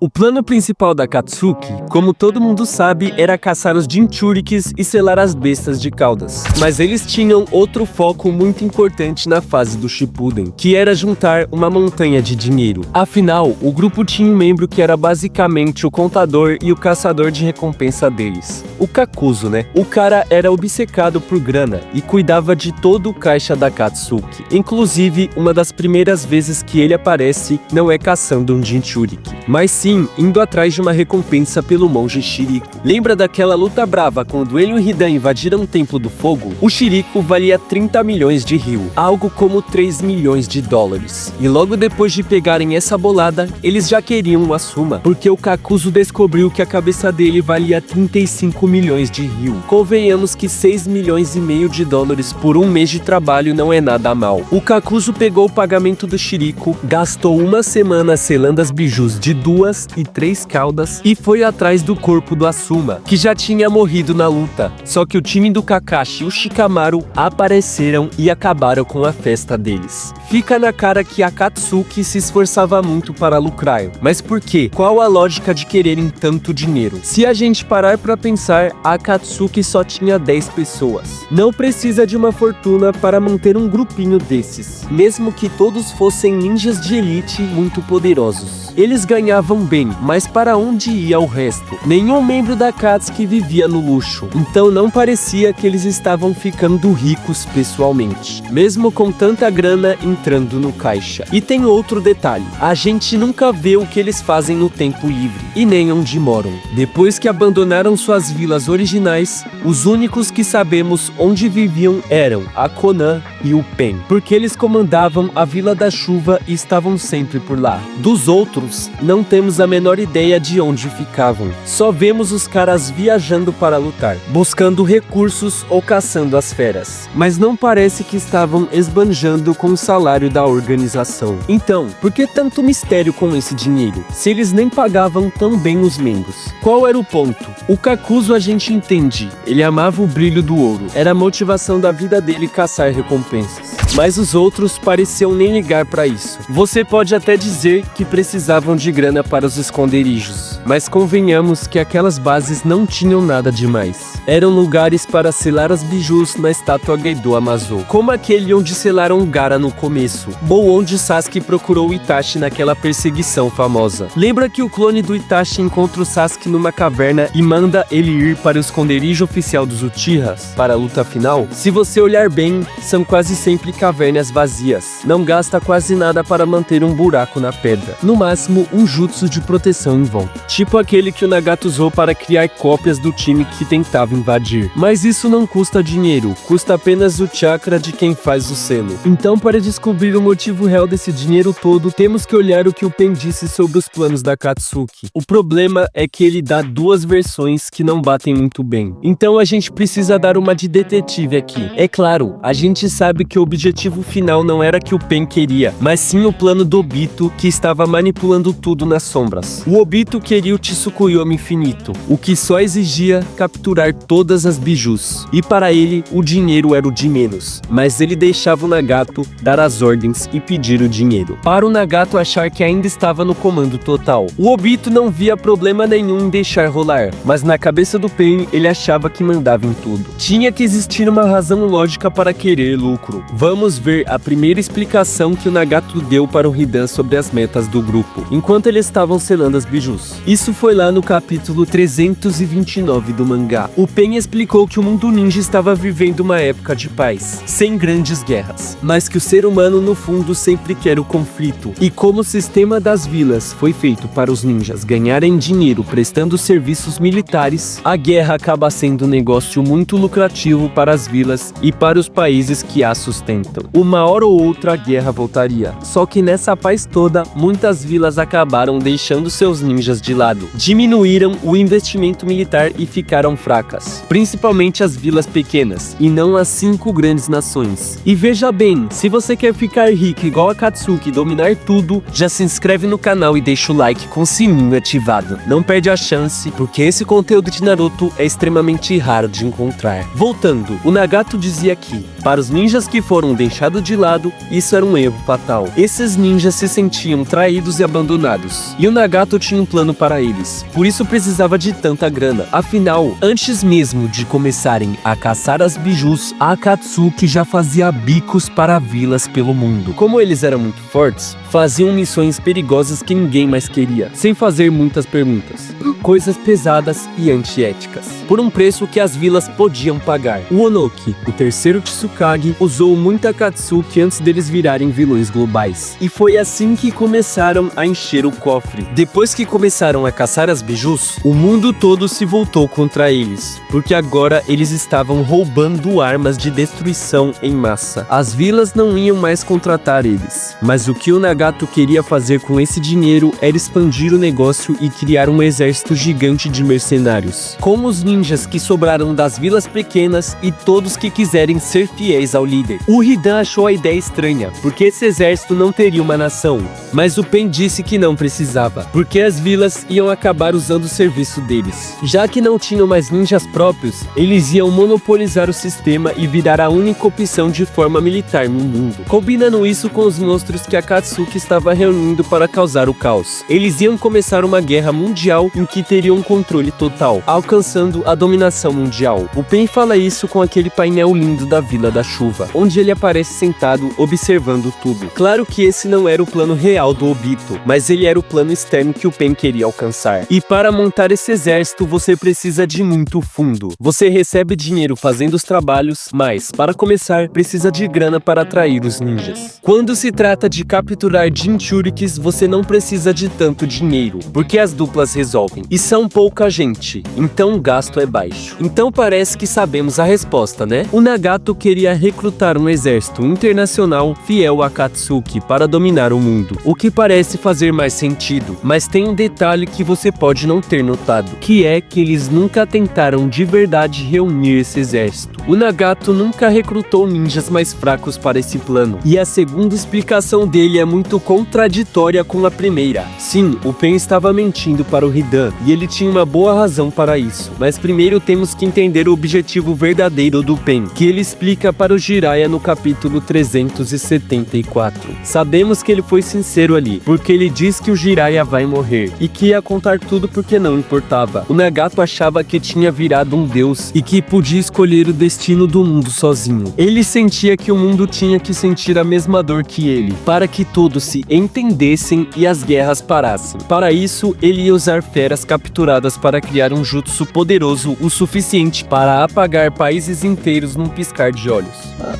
O plano principal da Akatsuki, como todo mundo sabe, era caçar os Jinchurikis e selar as bestas de caudas. Mas eles tinham outro foco muito importante na fase do Shippuden, que era juntar uma montanha de dinheiro. Afinal, o grupo tinha um membro que era basicamente o contador e o caçador de recompensa deles. O Kakuzu, né? O cara era obcecado por grana e cuidava de todo o caixa da Akatsuki. Inclusive, uma das primeiras vezes que ele aparece não é caçando um Jinchuriki, mas sim indo atrás de uma recompensa pelo monge Shiriko. Lembra daquela luta brava quando ele e o Hidan invadiram o Templo do Fogo? O Shiriko valia 30 milhões de ryu, algo como 3 milhões de dólares. E logo depois de pegarem essa bolada, eles já queriam o Asuma, porque o Kakuzu descobriu que a cabeça dele valia 35 milhões de ryu. Convenhamos que 6 milhões e meio de dólares por um mês de trabalho não é nada mal. O Kakuzu pegou o pagamento do Shiriko, gastou uma semana selando as bijus de 2 e 3 caudas e foi atrás do corpo do Asuma, que já tinha morrido na luta. Só que o time do Kakashi e o Shikamaru apareceram e acabaram com a festa deles. Fica na cara que a Akatsuki se esforçava muito para lucrar. Mas por quê? Qual a lógica de quererem tanto dinheiro? Se a gente parar pra pensar, a Akatsuki só tinha 10 pessoas. Não precisa de uma fortuna para manter um grupinho desses, mesmo que todos fossem ninjas de elite muito poderosos. Eles ganhavam bem, mas para onde ia o resto? Nenhum membro da Akatsuki vivia no luxo, então não parecia que eles estavam ficando ricos pessoalmente, mesmo com tanta grana entrando no caixa. E tem outro detalhe, a gente nunca vê o que eles fazem no tempo livre, e nem onde moram. Depois que abandonaram suas vilas originais, os únicos que sabemos onde viviam eram a Konan e o Pen, porque eles comandavam a Vila da Chuva e estavam sempre por lá. Dos outros, não temos a menor ideia de onde ficavam. Só vemos os caras viajando para lutar, buscando recursos ou caçando as feras. Mas não parece que estavam esbanjando com o salário da organização. Então, por que tanto mistério com esse dinheiro, se eles nem pagavam tão bem os membros? Qual era o ponto? O Kakuzu a gente entende, ele amava o brilho do ouro. Era a motivação da vida dele caçar recompensas. Mas os outros pareciam nem ligar para isso. Você pode até dizer que precisavam de grana para os esconderijos, mas convenhamos que aquelas bases não tinham nada demais. Eram lugares para selar as bijus na estátua Gedo Amazo, como aquele onde selaram Gaara no começo, ou onde Sasuke procurou o Itachi naquela perseguição famosa. Lembra que o clone do Itachi encontra o Sasuke numa caverna e manda ele ir para o esconderijo oficial dos Uchihas para a luta final? Se você olhar bem, são quase sempre cavernas vazias. Não gasta quase nada para manter um buraco na pedra. No máximo, um jutsu de proteção em volta. Tipo aquele que o Nagato usou para criar cópias do time que tentava invadir. Mas isso não custa dinheiro, custa apenas o chakra de quem faz o selo. Então, para descobrir o motivo real desse dinheiro todo, temos que olhar o que o Pen disse sobre os planos da Akatsuki. O problema é que ele dá duas versões que não batem muito bem. Então a gente precisa dar uma de detetive aqui. É claro, a gente sabe que o objetivo final não era que o Pen queria, mas sim o plano do Obito, que estava manipulando tudo nas sombras. O Obito queria o Tsukuyomi infinito, o que só exigia capturar todas as bijus. E para ele, o dinheiro era o de menos, mas ele deixava o Nagato dar as ordens e pedir o dinheiro, para o Nagato achar que ainda estava no comando total. O Obito não via problema nenhum em deixar rolar, mas na cabeça do Pen, ele achava que mandava em tudo. Tinha que existir uma razão lógica para querer lucro. Vamos ver a primeira explicação que o Nagato deu para o Hidan sobre as metas do grupo, enquanto eles estavam selando as bijus. Isso foi lá no capítulo 329 do mangá. O Pen explicou que o mundo ninja estava vivendo uma época de paz, sem grandes guerras, mas que o ser humano no fundo sempre quer o conflito. E como o sistema das vilas foi feito para os ninjas ganharem dinheiro prestando serviços militares, a guerra acaba sendo um negócio muito lucrativo para as vilas e para os países que a sustentam. Uma hora ou outra a guerra voltaria. Só que nessa paz toda, muitas vilas acabaram deixando seus ninjas de lado, diminuíram o investimento militar e ficaram fracas, principalmente as vilas pequenas, e não as 5 grandes nações. E veja bem, se você quer ficar rico igual a Akatsuki e dominar tudo, já se inscreve no canal e deixa o like com o sininho ativado. Não perde a chance, porque esse conteúdo de Naruto é extremamente raro de encontrar. Voltando, o Nagato dizia que, para os ninjas que foram deixados de lado, isso era um erro fatal. Esses ninjas se sentiam traídos e abandonados, e o Nagato tinha um plano para eles, por isso precisava de tanta grana. Afinal, antes mesmo de começarem a caçar as bijus, a Akatsuki já fazia bicos para vilas pelo mundo. Como eles eram muito fortes, faziam missões perigosas que ninguém mais queria, sem fazer muitas perguntas. Coisas pesadas e antiéticas, por um preço que as vilas podiam pagar. O Onoki, o terceiro Tsukage, usou muita Akatsuki antes deles virarem vilões globais. E foi assim que começaram a encher o cofre. Depois que começaram a caçar as bijus, o mundo todo se voltou contra eles, porque agora eles estavam roubando armas de destruição em massa. As vilas não iam mais contratar eles, mas o que o Nagato queria fazer com esse dinheiro era expandir o negócio e criar um exército gigante de mercenários, como os ninjas que sobraram das vilas pequenas e todos que quiserem ser fiéis ao líder. O Hidan achou a ideia estranha, porque esse exército não teria uma nação, mas o Pen disse que não precisava, porque as vilas iam acabar usando o serviço deles. Já que não tinham mais ninjas próprios, eles iam monopolizar o sistema e virar a única opção de forma militar no mundo, combinando isso com os monstros que a Akatsuki estava reunindo para causar o caos. Eles iam começar uma guerra mundial em que teriam um controle total, alcançando a dominação mundial. O Pen fala isso com aquele painel lindo da Vila da Chuva, onde ele aparece sentado observando tudo. Claro que esse não era o plano real do Obito, mas ele era o plano externo que o Pen queria alcançar. E para montar esse exército você precisa de muito fundo. Você recebe dinheiro fazendo os trabalhos, mas, para começar, precisa de grana para atrair os ninjas. Quando se trata de capturar Jinchurikis, você não precisa de tanto dinheiro, porque as duplas resolvem. E são pouca gente, então o gasto é baixo. Então parece que sabemos a resposta, né? O Nagato queria recrutar um exército internacional fiel a Akatsuki para dominar o mundo, o que parece fazer mais sentido, mas tem um detalhe que você pode não ter notado, que é que eles nunca tentaram de verdade reunir esse exército. O Nagato nunca recrutou ninjas mais fracos para esse plano, e a segunda explicação dele é muito contraditória com a primeira. Sim, o Pen estava mentindo para o Hidan, e ele tinha uma boa razão para isso, mas primeiro temos que entender o objetivo verdadeiro do Pen, que ele explica para o Jiraiya no capítulo 374. Sabemos que ele foi sincero ali, porque ele diz que o Jiraiya vai morrer, e que ia contar tudo porque não importava. O Nagato achava que tinha virado um deus, e que podia escolher o destino do mundo sozinho. Ele sentia que o mundo tinha que sentir a mesma dor que ele, para que todos se entendessem e as guerras parassem. Para isso, ele ia usar feras capturadas para criar um jutsu poderoso o suficiente para apagar países inteiros num piscar de olhos.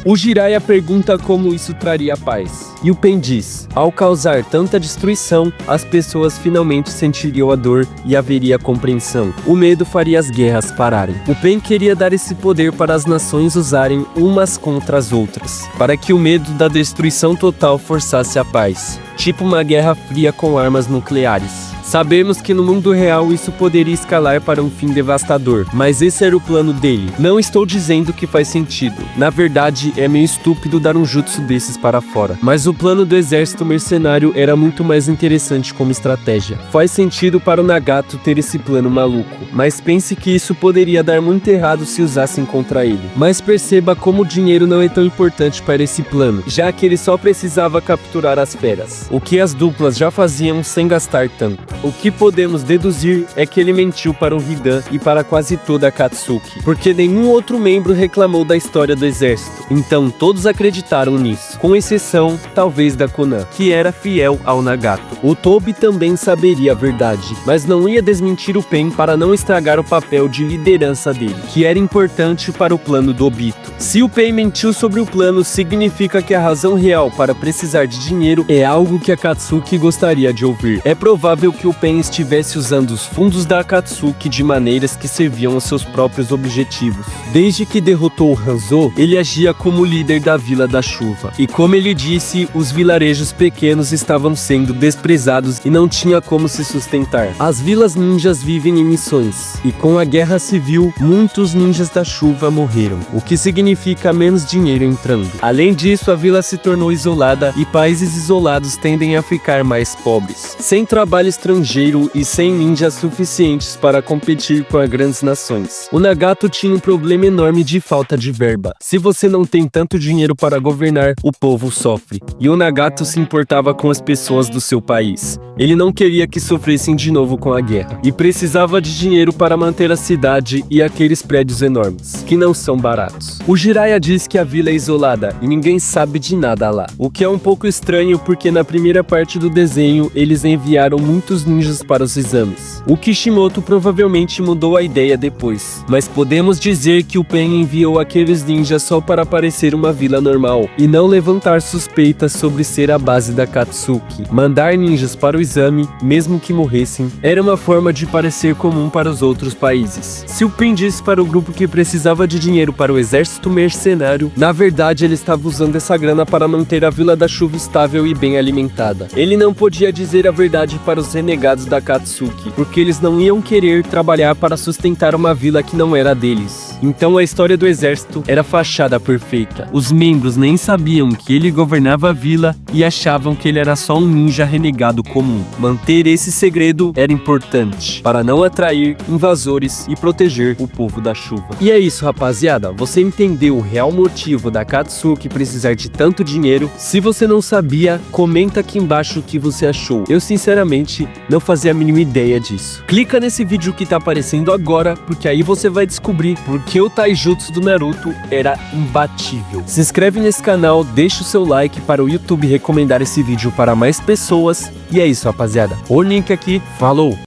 O Jiraiya pergunta como isso traria paz, e o Pen diz: ao causar tanta destruição, as pessoas finalmente sentiriam a dor e haveria compreensão. O medo faria as guerras pararem. O Pen queria dar esse poder para as nações usarem umas contra as outras, para que o medo da destruição total forçasse a paz, tipo uma guerra fria com armas nucleares. Sabemos que no mundo real isso poderia escalar para um fim devastador, mas esse era o plano dele. Não estou dizendo que faz sentido. Na verdade, é meio estúpido dar um jutsu desses para fora. Mas o plano do exército mercenário era muito mais interessante como estratégia. Faz sentido para o Nagato ter esse plano maluco, mas pense que isso poderia dar muito errado se usassem contra ele. Mas perceba como o dinheiro não é tão importante para esse plano, já que ele só precisava capturar as feras, o que as duplas já faziam sem gastar tanto. O que podemos deduzir é que ele mentiu para o Hidan e para quase toda a Akatsuki, porque nenhum outro membro reclamou da história do exército, então todos acreditaram nisso, com exceção, talvez, da Konan, que era fiel ao Nagato. O Tobi também saberia a verdade, mas não ia desmentir o Pen para não estragar o papel de liderança dele, que era importante para o plano do Obito. Se o Pen mentiu sobre o plano, significa que a razão real para precisar de dinheiro é algo que a Akatsuki gostaria de ouvir. É provável que o Pen estivesse usando os fundos da Akatsuki de maneiras que serviam aos seus próprios objetivos. Desde que derrotou o Hanzo, ele agia como líder da Vila da Chuva. E como ele disse, os vilarejos pequenos estavam sendo desprezados e não tinha como se sustentar. As vilas ninjas vivem em missões, e com a guerra civil, muitos ninjas da chuva morreram, o que significa menos dinheiro entrando. Além disso, a vila se tornou isolada e países isolados tendem a ficar mais pobres, sem trabalho estrangeiro e sem ninjas suficientes para competir com as grandes nações. O Nagato tinha um problema enorme de falta de verba. Se você não tem tanto dinheiro para governar, o povo sofre. E o Nagato se importava com as pessoas do seu país. Ele não queria que sofressem de novo com a guerra, e precisava de dinheiro para manter a cidade e aqueles prédios enormes, que não são baratos. O Jiraiya diz que a vila é isolada e ninguém sabe de nada lá, o que é um pouco estranho porque na primeira parte do desenho eles enviaram muitos ninjas para os exames. O Kishimoto provavelmente mudou a ideia depois, mas podemos dizer que o Pen enviou aqueles ninjas só para parecer uma vila normal e não levantar suspeitas sobre ser a base da Akatsuki. Mandar ninjas para o exame, mesmo que morressem, era uma forma de parecer comum para os outros países. Se o Pen disse para o grupo que precisava de dinheiro para o exército mercenário, na verdade ele estava usando essa grana para manter a Vila da Chuva estável e bem alimentada. Ele não podia dizer a verdade para os renegados da Akatsuki, porque eles não iam querer trabalhar para sustentar uma vila que não era deles. Então a história do exército era fachada perfeita. Os membros nem sabiam que ele governava a vila e achavam que ele era só um ninja renegado comum. Manter esse segredo era importante para não atrair invasores e proteger o povo da chuva. E é isso, rapaziada. Você entendeu o real motivo da Akatsuki precisar de tanto dinheiro? Se você não sabia, comenta aqui embaixo o que você achou. Eu sinceramente não fazia a mínima ideia disso. Clica nesse vídeo que tá aparecendo agora, porque aí você vai descobrir porque o taijutsu do Naruto era imbatível. Se inscreve nesse canal, deixa o seu like para o YouTube recomendar esse vídeo para mais pessoas. E é isso, rapaziada. O link aqui, falou!